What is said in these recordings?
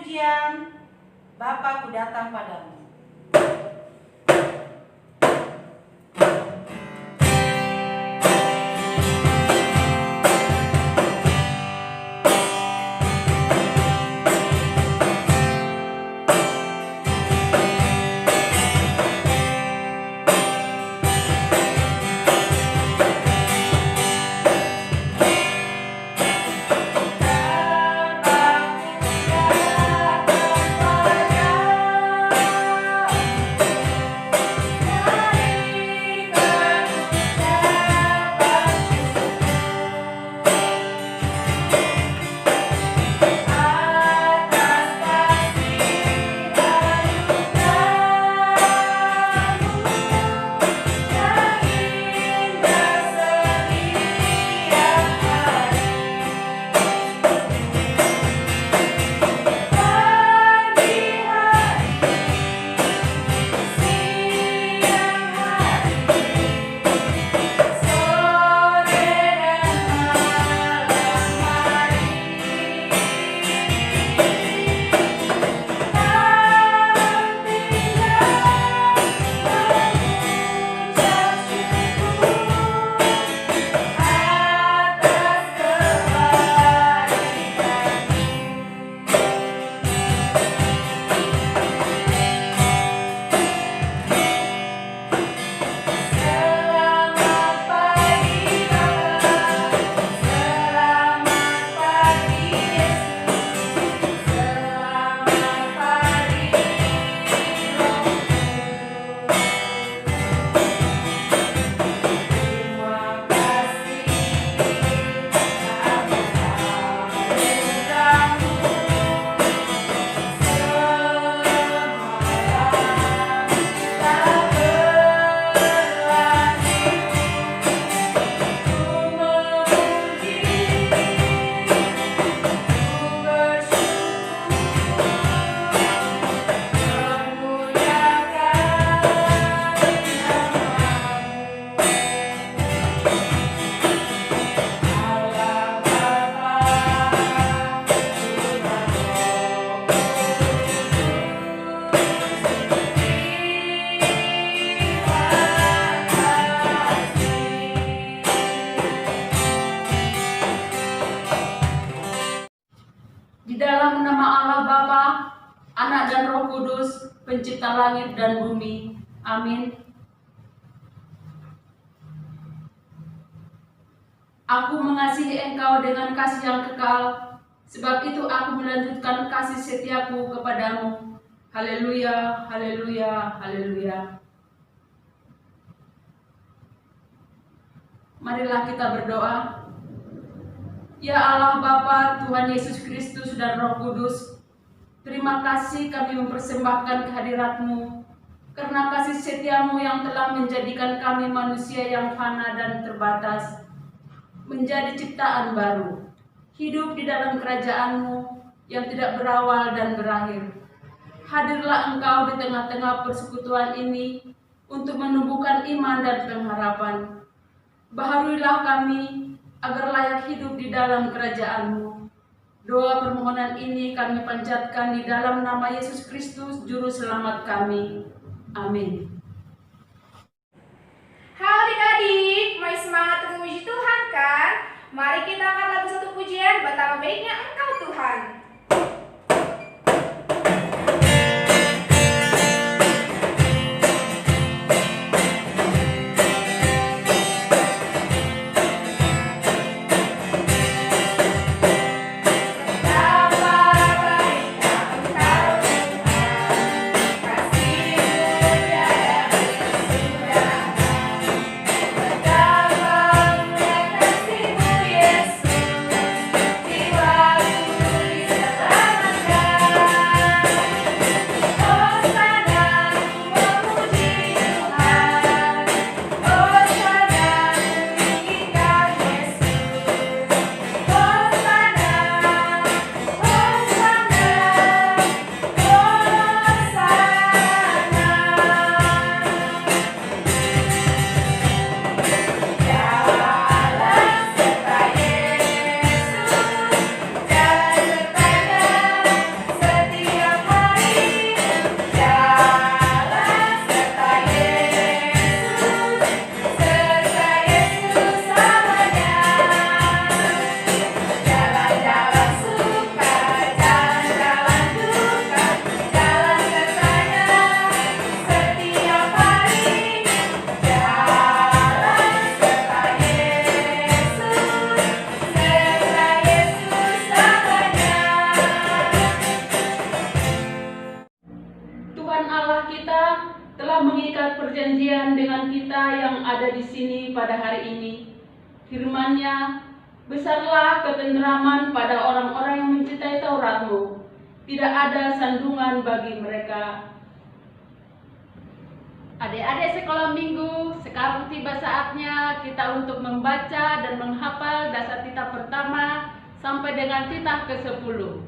demikian, Bapa, ku datang padamu. Di dalam nama Allah Bapa, Anak dan Roh Kudus, Pencipta langit dan bumi. Amin. Aku mengasihi Engkau dengan kasih yang kekal, sebab itu aku melanjutkan kasih setiaku kepadamu. Haleluya, haleluya, haleluya. Marilah kita berdoa. Ya Allah Bapa, Tuhan Yesus Kristus dan Roh Kudus, terima kasih kami mempersembahkan kehadirat-Mu, karena kasih setia-Mu yang telah menjadikan kami manusia yang fana dan terbatas, menjadi ciptaan baru, hidup di dalam kerajaan-Mu yang tidak berawal dan berakhir. Hadirlah Engkau di tengah-tengah persekutuan ini untuk menumbuhkan iman dan pengharapan. Baharuilah kami agar layak hidup di dalam kerajaan-Mu. Doa permohonan ini kami panjatkan di dalam nama Yesus Kristus, Juru Selamat kami. Amin. Halo adik-adik, mau semangat memuji Tuhan kan? Mari kita angkat lagu satu pujian, betapa baiknya Engkau Tuhan. Yesus, jiwaku mengikat perjanjian dengan kita yang ada di sini pada hari ini. Firman-Nya, besarlah ketenteraman pada orang-orang yang mencintai Taurat-Mu. Tidak ada sandungan bagi mereka. Adik-adik sekolah minggu, sekarang tiba saatnya kita untuk membaca dan menghafal dasar titah pertama sampai dengan titah ke-10.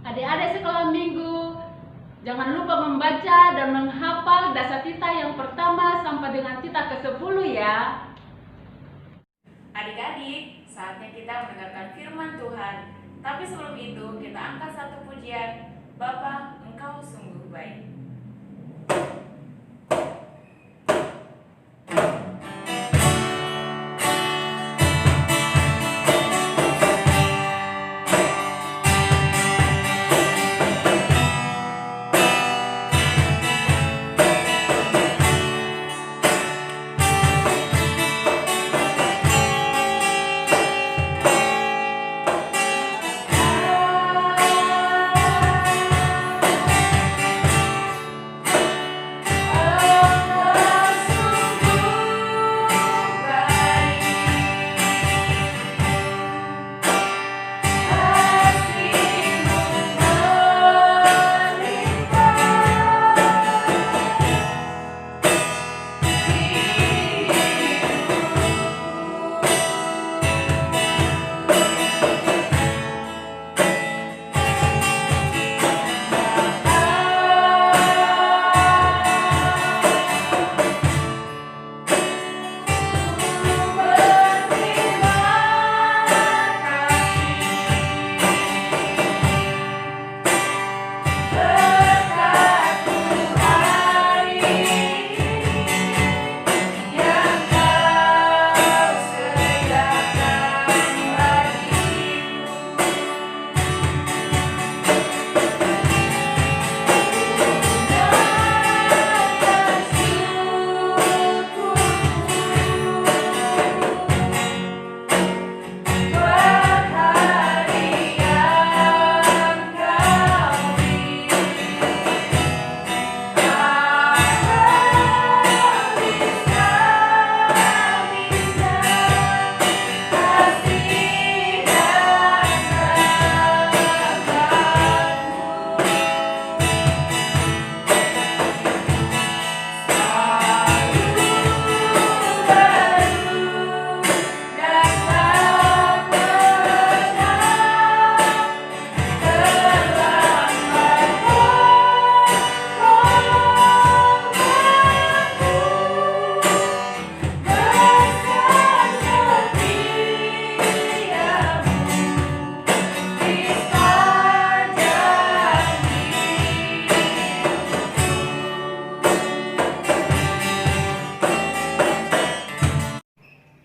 Adik-adik sekolah minggu, jangan lupa membaca dan menghafal dasar titah yang pertama sampai dengan titah ke-10 ya. Adik-adik, saatnya kita mendengarkan firman Tuhan. Tapi sebelum itu, kita angkat satu pujian. Bapa, Engkau sungguh baik.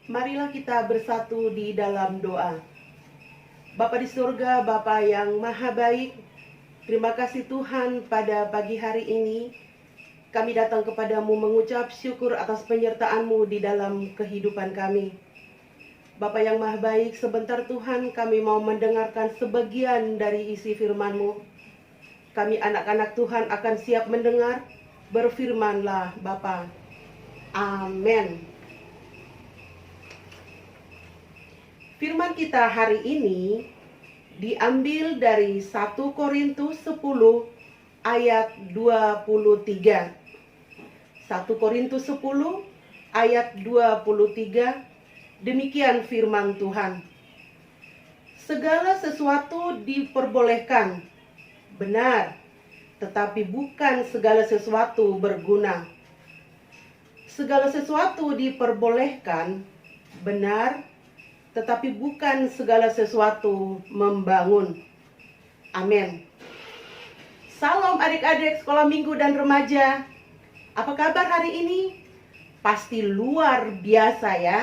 Marilah kita bersatu di dalam doa. Bapa di surga, Bapa yang maha baik, terima kasih Tuhan pada pagi hari ini. Kami datang kepadamu mengucap syukur atas penyertaan-Mu di dalam kehidupan kami. Bapa yang maha baik, sebentar Tuhan kami mau mendengarkan sebagian dari isi firman-Mu. Kami anak-anak Tuhan akan siap mendengar, berfirmanlah Bapa. Amin. Firman kita hari ini diambil dari 1 Korintus 10 ayat 23. 1 Korintus 10 ayat 23, demikian firman Tuhan. Segala sesuatu diperbolehkan, benar, tetapi bukan segala sesuatu berguna. Segala sesuatu diperbolehkan, benar, tetapi bukan segala sesuatu membangun. Amin. Salam adik-adik sekolah minggu dan remaja. Apa kabar hari ini? Pasti luar biasa ya.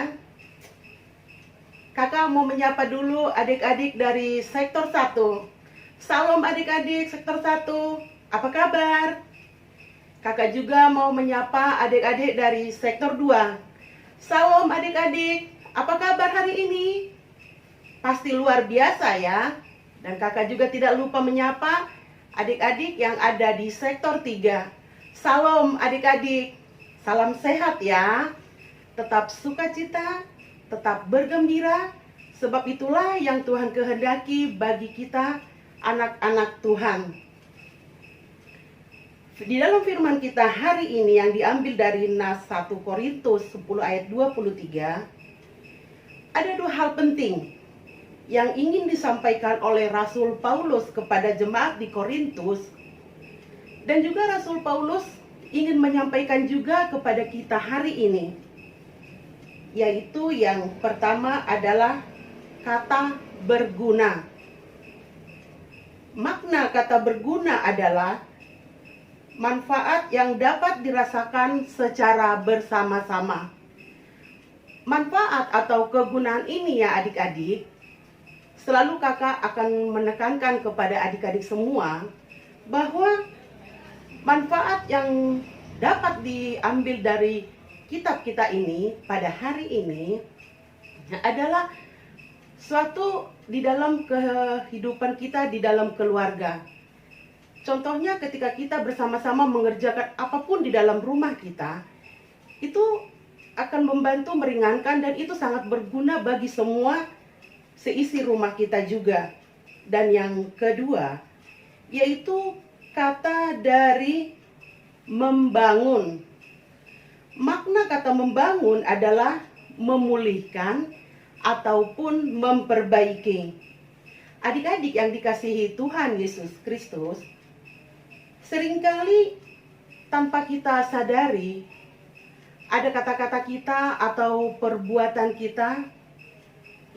Kakak mau menyapa dulu adik-adik dari sektor 1. Salam adik-adik sektor 1, apa kabar? Kakak juga mau menyapa adik-adik dari sektor 2. Salam adik-adik, apa kabar hari ini? Pasti luar biasa ya. Dan kakak juga tidak lupa menyapa adik-adik yang ada di sektor 3. Salam adik-adik, salam sehat ya. Tetap sukacita, tetap bergembira, sebab itulah yang Tuhan kehendaki bagi kita anak-anak Tuhan. Di dalam firman kita hari ini yang diambil dari Nas 1 Korintus 10 ayat 23, ada dua hal penting yang ingin disampaikan oleh Rasul Paulus kepada jemaat di Korintus, dan juga Rasul Paulus ingin menyampaikan juga kepada kita hari ini, yaitu yang pertama adalah kata berguna. Makna kata berguna adalah manfaat yang dapat dirasakan secara bersama-sama. Manfaat atau kegunaan ini ya adik-adik, selalu kakak akan menekankan kepada adik-adik semua bahwa manfaat yang dapat diambil dari kitab kita ini pada hari ini adalah suatu di dalam kehidupan kita di dalam keluarga. Contohnya ketika kita bersama-sama mengerjakan apapun di dalam rumah kita, itu akan membantu meringankan dan itu sangat berguna bagi semua seisi rumah kita juga. Dan yang kedua, yaitu kata dari membangun. Makna kata membangun adalah memulihkan ataupun memperbaiki. Adik-adik yang dikasihi Tuhan Yesus Kristus, seringkali tanpa kita sadari, ada kata-kata kita atau perbuatan kita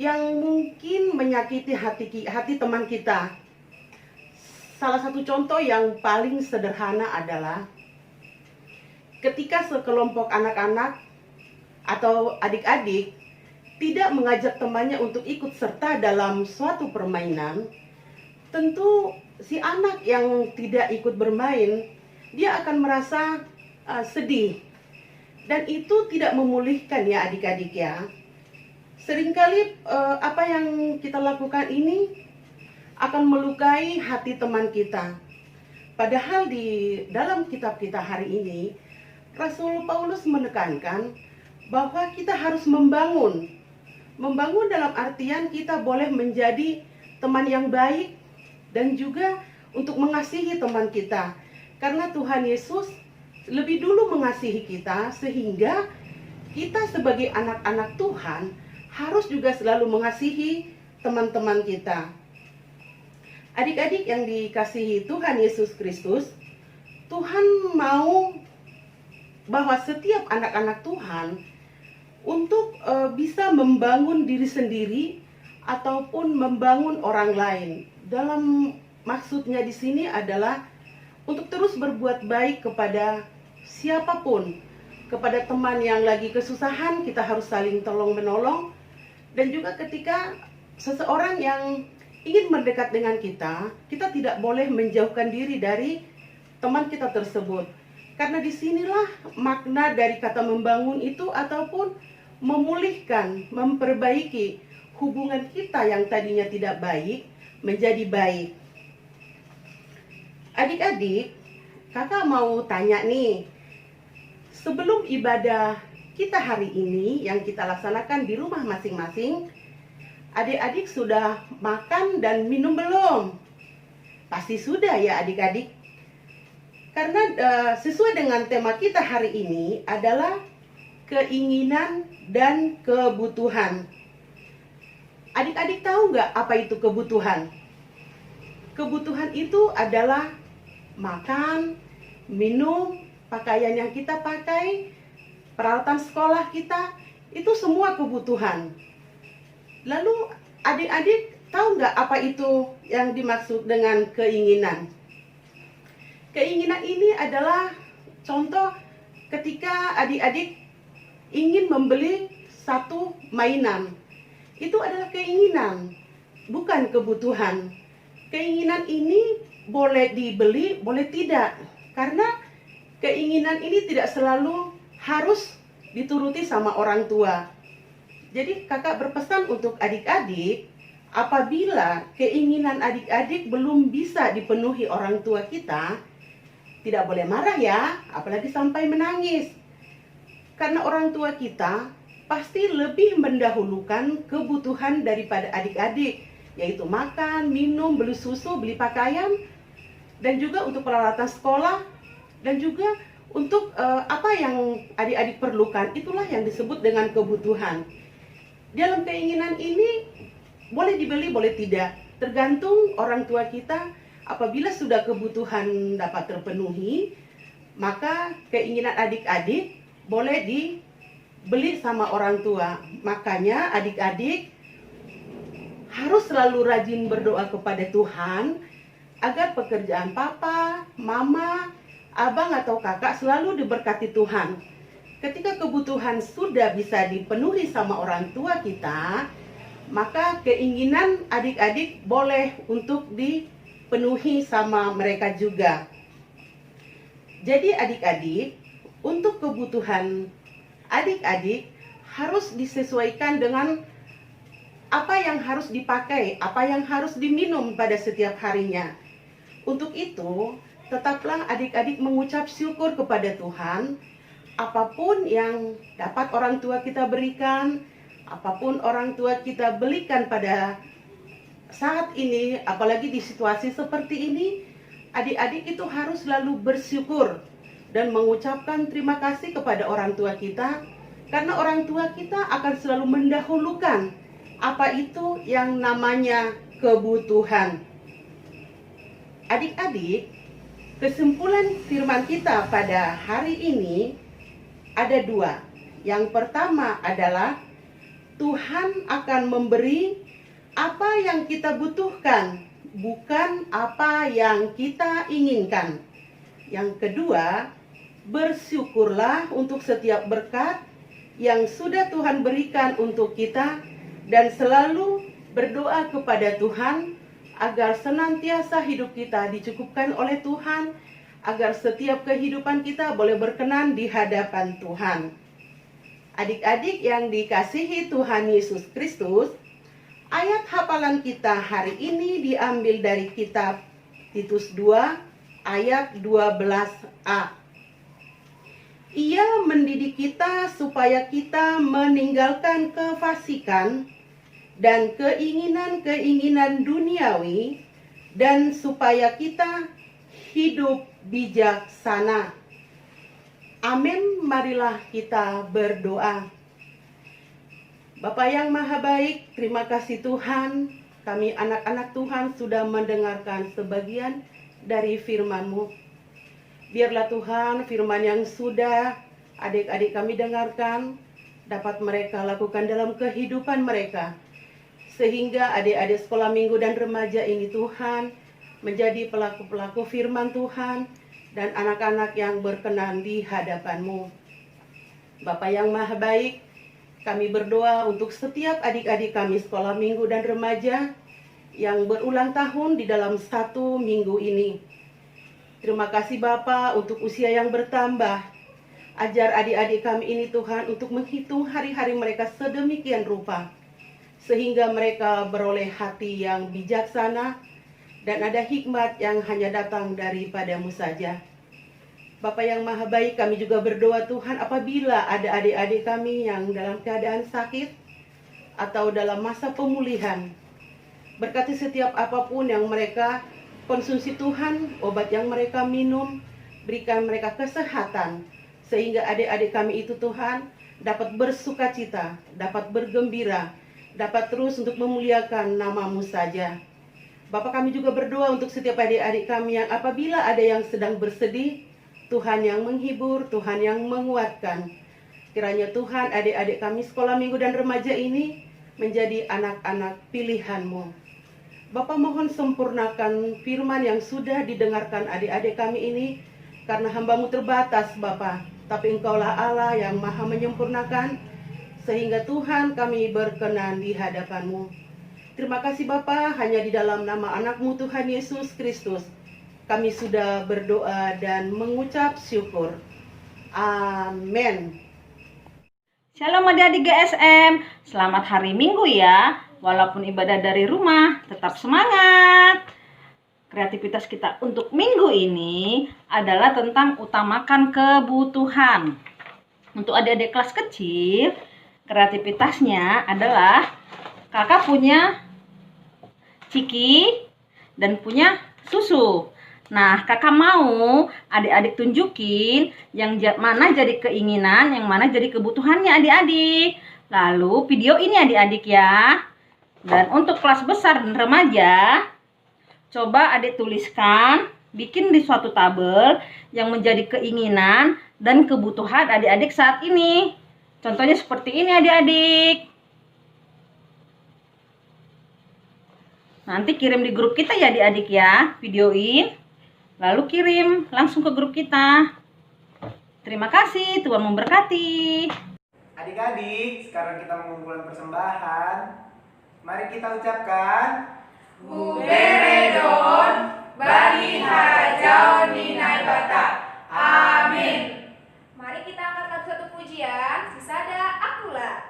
yang mungkin menyakiti hati teman kita. Salah satu contoh yang paling sederhana adalah ketika sekelompok anak-anak atau adik-adik tidak mengajak temannya untuk ikut serta dalam suatu permainan, tentu si anak yang tidak ikut bermain, dia akan merasa sedih. Dan itu tidak memulihkan ya adik-adik ya. Seringkali apa yang kita lakukan ini akan melukai hati teman kita. Padahal di dalam kitab kita hari ini, Rasul Paulus menekankan bahwa kita harus membangun. Membangun dalam artian kita boleh menjadi teman yang baik dan juga untuk mengasihi teman kita. Karena Tuhan Yesus lebih dulu mengasihi kita sehingga kita sebagai anak-anak Tuhan harus juga selalu mengasihi teman-teman kita. Adik-adik yang dikasihi Tuhan Yesus Kristus, Tuhan mau bahwa setiap anak-anak Tuhan untuk bisa membangun diri sendiri ataupun membangun orang lain. Dalam maksudnya di sini adalah untuk terus berbuat baik kepada siapapun. Kepada teman yang lagi kesusahan, kita harus saling tolong-menolong. Dan juga ketika seseorang yang ingin mendekat dengan kita, kita tidak boleh menjauhkan diri dari teman kita tersebut. Karena disinilah makna dari kata membangun itu ataupun memulihkan, memperbaiki hubungan kita yang tadinya tidak baik menjadi baik. Adik-adik, kakak mau tanya nih, sebelum ibadah kita hari ini yang kita laksanakan di rumah masing-masing, adik-adik sudah makan dan minum belum? Pasti sudah ya adik-adik. Karena sesuai dengan tema kita hari ini adalah keinginan dan kebutuhan. Adik-adik tahu nggak apa itu kebutuhan? Kebutuhan itu adalah makan, minum, pakaian yang kita pakai, peralatan sekolah kita, itu semua kebutuhan. Lalu adik-adik tahu nggak apa itu yang dimaksud dengan keinginan? Keinginan ini adalah contoh ketika adik-adik ingin membeli satu mainan. Itu adalah keinginan, bukan kebutuhan. keinginan ini boleh dibeli, boleh tidak. Karena keinginan ini tidak selalu harus dituruti sama orang tua. Jadi kakak berpesan untuk adik-adik, apabila keinginan adik-adik belum bisa dipenuhi orang tua kita, tidak boleh marah ya, apalagi sampai menangis. Karena orang tua kita pasti lebih mendahulukan kebutuhan daripada adik-adik, yaitu makan, minum, beli susu, beli pakaian, dan juga untuk peralatan sekolah, dan juga untuk apa yang adik-adik perlukan, itulah yang disebut dengan kebutuhan. Dalam keinginan ini boleh dibeli, boleh tidak, tergantung orang tua kita. Apabila sudah kebutuhan dapat terpenuhi, maka keinginan adik-adik boleh dibeli sama orang tua. Makanya adik-adik harus selalu rajin berdoa kepada Tuhan agar pekerjaan papa, mama, abang atau kakak selalu diberkati Tuhan. Ketika kebutuhan sudah bisa dipenuhi sama orang tua kita, maka keinginan adik-adik boleh untuk dipenuhi sama mereka juga. Jadi adik-adik, untuk kebutuhan adik-adik harus disesuaikan dengan apa yang harus dipakai, apa yang harus diminum pada setiap harinya. Untuk itu, tetaplah adik-adik mengucap syukur kepada Tuhan. Apapun yang dapat orang tua kita berikan, apapun orang tua kita belikan pada saat ini, apalagi di situasi seperti ini, adik-adik itu harus selalu bersyukur dan mengucapkan terima kasih kepada orang tua kita, karena orang tua kita akan selalu mendahulukan apa itu yang namanya kebutuhan. Adik-adik, kesimpulan firman kita pada hari ini ada dua. Yang pertama adalah Tuhan akan memberi apa yang kita butuhkan, bukan apa yang kita inginkan. Yang kedua, bersyukurlah untuk setiap berkat yang sudah Tuhan berikan untuk kita, dan selalu berdoa kepada Tuhan agar senantiasa hidup kita dicukupkan oleh Tuhan, agar setiap kehidupan kita boleh berkenan di hadapan Tuhan. Adik-adik yang dikasihi Tuhan Yesus Kristus, ayat hafalan kita hari ini diambil dari kitab Titus 2 ayat 12a. Ia mendidik kita supaya kita meninggalkan kefasikan dan keinginan-keinginan duniawi, dan supaya kita hidup bijaksana. Amin. Marilah kita berdoa. Bapa yang Maha Baik, terima kasih Tuhan, kami anak-anak Tuhan sudah mendengarkan sebagian dari firman-Mu. Biarlah Tuhan firman yang sudah adik-adik kami dengarkan dapat mereka lakukan dalam kehidupan mereka, sehingga adik-adik sekolah minggu dan remaja ini Tuhan menjadi pelaku-pelaku firman Tuhan dan anak-anak yang berkenan di hadapan-Mu. Bapa yang Maha Baik, kami berdoa untuk setiap adik-adik kami sekolah minggu dan remaja yang berulang tahun di dalam 1 minggu ini. Terima kasih Bapa untuk usia yang bertambah. Ajar adik-adik kami ini Tuhan untuk menghitung hari-hari mereka sedemikian rupa, sehingga mereka beroleh hati yang bijaksana dan ada hikmat yang hanya datang daripada-Mu saja. Bapa yang Maha Baik, kami juga berdoa Tuhan apabila ada adik-adik kami yang dalam keadaan sakit atau dalam masa pemulihan. Berkati setiap apapun yang mereka konsumsi Tuhan, obat yang mereka minum, berikan mereka kesehatan, sehingga adik-adik kami itu Tuhan dapat bersukacita, dapat bergembira, dapat terus untuk memuliakan nama-Mu saja. Bapak, kami juga berdoa untuk setiap adik-adik kami yang apabila ada yang sedang bersedih, Tuhan yang menghibur, Tuhan yang menguatkan. Kiranya Tuhan adik-adik kami sekolah minggu dan remaja ini menjadi anak-anak pilihan-Mu. Bapak, mohon sempurnakan firman yang sudah didengarkan adik-adik kami ini, karena hamba-Mu terbatas Bapak, tapi Engkaulah Allah yang maha menyempurnakan, sehingga Tuhan kami berkenan di hadapan-Mu. Terima kasih Bapa, hanya di dalam nama anak-Mu Tuhan Yesus Kristus kami sudah berdoa dan mengucap syukur. Amin. Shalom adik-adik GSM, selamat hari Minggu ya. Walaupun ibadah dari rumah, tetap semangat. Kreativitas kita untuk minggu ini adalah tentang utamakan kebutuhan. Untuk adik-adik kelas kecil, kreativitasnya adalah kakak punya ciki dan punya susu. Nah, kakak mau adik-adik tunjukin yang mana jadi keinginan, yang mana jadi kebutuhannya adik-adik. Lalu video ini adik-adik ya. Dan untuk kelas besar dan remaja, coba adik tuliskan, bikin di suatu tabel yang menjadi keinginan dan kebutuhan adik-adik saat ini. Contohnya seperti ini adik-adik. Nanti kirim di grup kita ya adik-adik ya, videoin. Lalu kirim langsung ke grup kita. Terima kasih, Tuhan memberkati. Adik-adik, sekarang kita mengumpulkan persembahan. Mari kita ucapkan Uberedon bagi hajau ninai bata. Amin. Mari kita angkat lagu satu pujian, Sisada Akulah.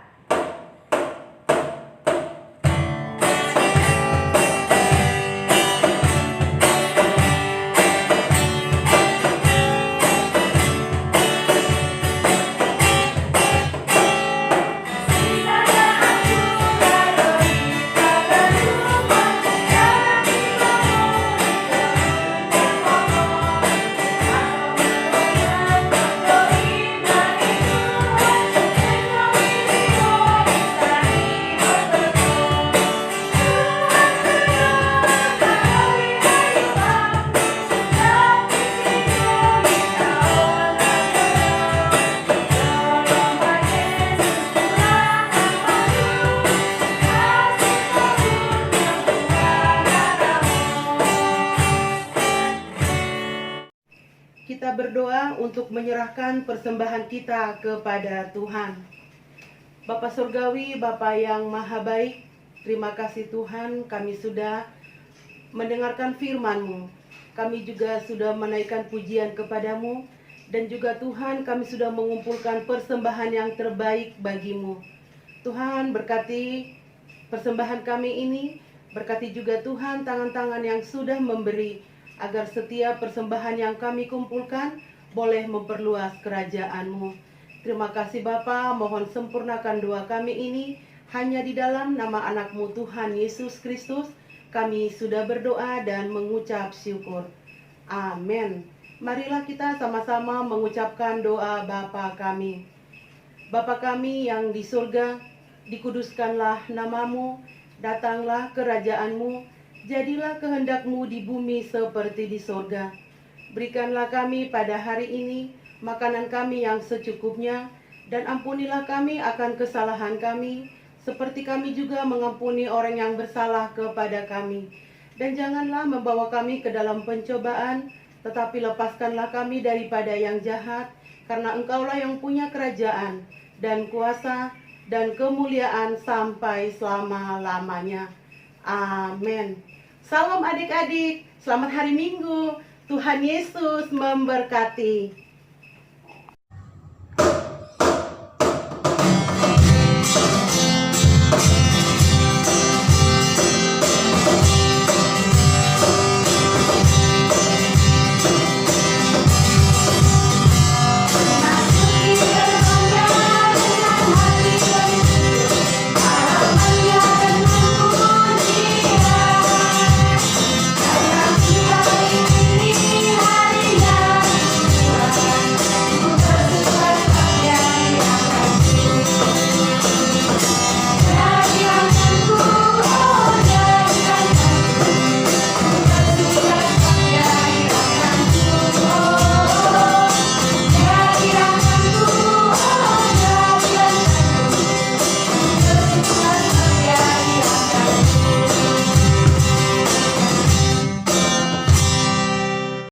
Kita berdoa untuk menyerahkan persembahan kita kepada Tuhan. Bapa Surgawi, Bapa yang Maha Baik, terima kasih Tuhan, kami sudah mendengarkan firman-Mu. Kami juga sudah menaikkan pujian kepadamu. Dan juga Tuhan, kami sudah mengumpulkan persembahan yang terbaik bagi-Mu. Tuhan, berkati persembahan kami ini. Berkati juga Tuhan tangan-tangan yang sudah memberi, agar setiap persembahan yang kami kumpulkan boleh memperluas kerajaan-Mu. Terima kasih Bapa, mohon sempurnakan doa kami ini hanya di dalam nama anak-Mu Tuhan Yesus Kristus. Kami sudah berdoa dan mengucap syukur. Amin. Marilah kita sama-sama mengucapkan doa Bapa kami. Bapa kami yang di surga, dikuduskanlah nama-Mu, datanglah kerajaan-Mu. Jadilah kehendak-Mu di bumi seperti di sorga. Berikanlah kami pada hari ini makanan kami yang secukupnya, dan ampunilah kami akan kesalahan kami, seperti kami juga mengampuni orang yang bersalah kepada kami. Dan janganlah membawa kami ke dalam pencobaan, tetapi lepaskanlah kami daripada yang jahat, karena Engkaulah yang punya kerajaan, dan kuasa, dan kemuliaan sampai selama-lamanya. Amin. Salam adik-adik, selamat hari Minggu. Tuhan Yesus memberkati.